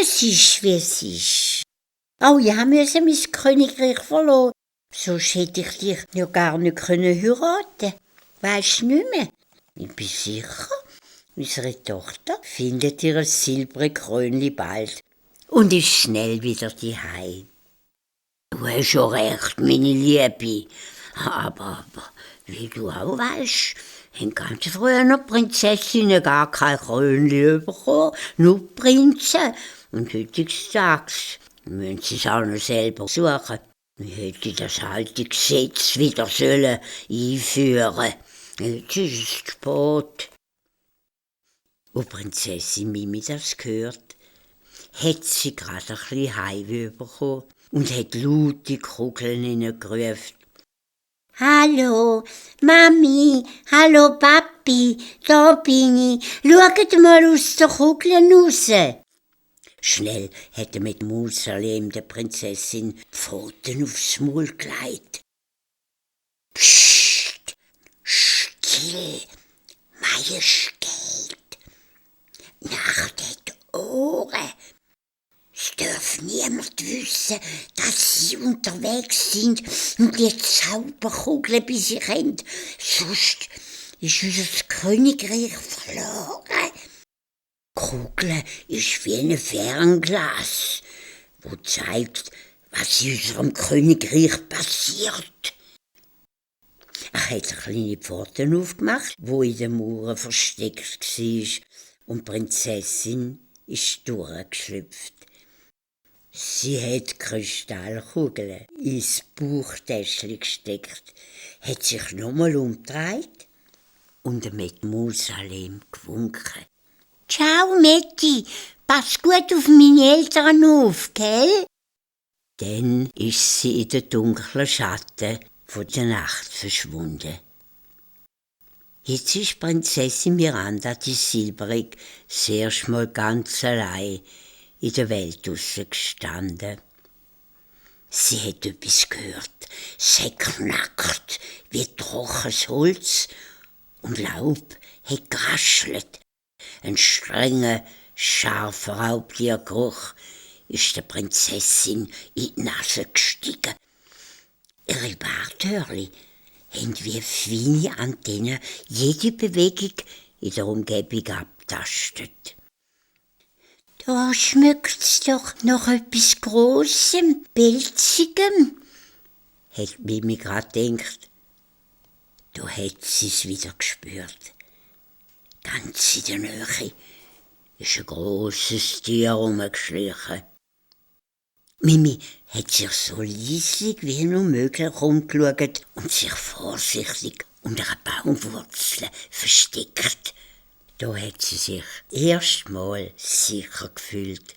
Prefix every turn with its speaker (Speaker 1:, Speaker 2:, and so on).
Speaker 1: Es ist, wie es ist. Auch ich musste mein Königreich verloren. Sonst hätte ich dich ja gar nicht heiraten. Weisst du nicht mehr? Ich bin sicher, unsere Tochter findet ihr silberne Krönli bald und ist schnell wieder daheim. Du hast schon recht, meine Liebe. Aber wie du auch weisst, haben ganz früher noch Prinzessinnen gar kein Krönli bekommen, nur Prinzen. Und heutzutage müssen sie es auch noch selber suchen. Wir hätten das alte Gesetz wieder einführen. Jetzt ist es zu spät. Als Prinzessin Mimi das gehört, hat sie gerade ein bisschen Heimweh bekommen und hat laute Kugeln hineingerufen. Hallo, Mami, hallo Papi, da bin ich. Schaut mal aus den Kugeln raus. Schnell hat er mit Mausoleum der Prinzessin die Pfoten aufs Maul gelegt. Psst, still, Majestät. Nach den Ohren. Es darf niemand wissen, dass Sie unterwegs sind und die Zauberkugel bei sich haben. Sonst ist unser Königreich verloren. Die Kugel ist wie ein Fernglas, wo zeigt, was in unserem Königreich passiert. Er hat kleine Pforten aufgemacht, wo in den Mauern versteckt war, und die Prinzessin ist durchgeschlüpft. Sie hat Kristallkugeln ins Bauchtäschchen gesteckt, hat sich nochmal umgedreht und mit Mausoleum gewunken. »Ciao, Metti, pass gut auf meine Eltern auf, gell?« Dann ist sie in den dunklen Schatten von der Nacht verschwunden. Jetzt ist Prinzessin Miranda die Silberige das erste Mal ganz allein in der Welt gestanden. Sie hat etwas gehört. Es hat knackt wie trockenes Holz und Laub hat geraschelt. Ein strenger, scharfer Raubtiergeruch ist der Prinzessin in die Nase gestiegen. Ihre Barthörli haben wie feine Antennen jede Bewegung in der Umgebung abtastet. »Da schmeckt's doch nach etwas Grossem, Pelzigem«, hat Mimi grad gedacht. Da hat sie's wieder gespürt. Ganz in der Nähe ist ein grosses Tier herumgeschlichen. Mimi hat sich so leislich wie nur möglich umgeschaut und sich vorsichtig unter einer Baumwurzel versteckt. Da hat sie sich erstmal sicher gefühlt.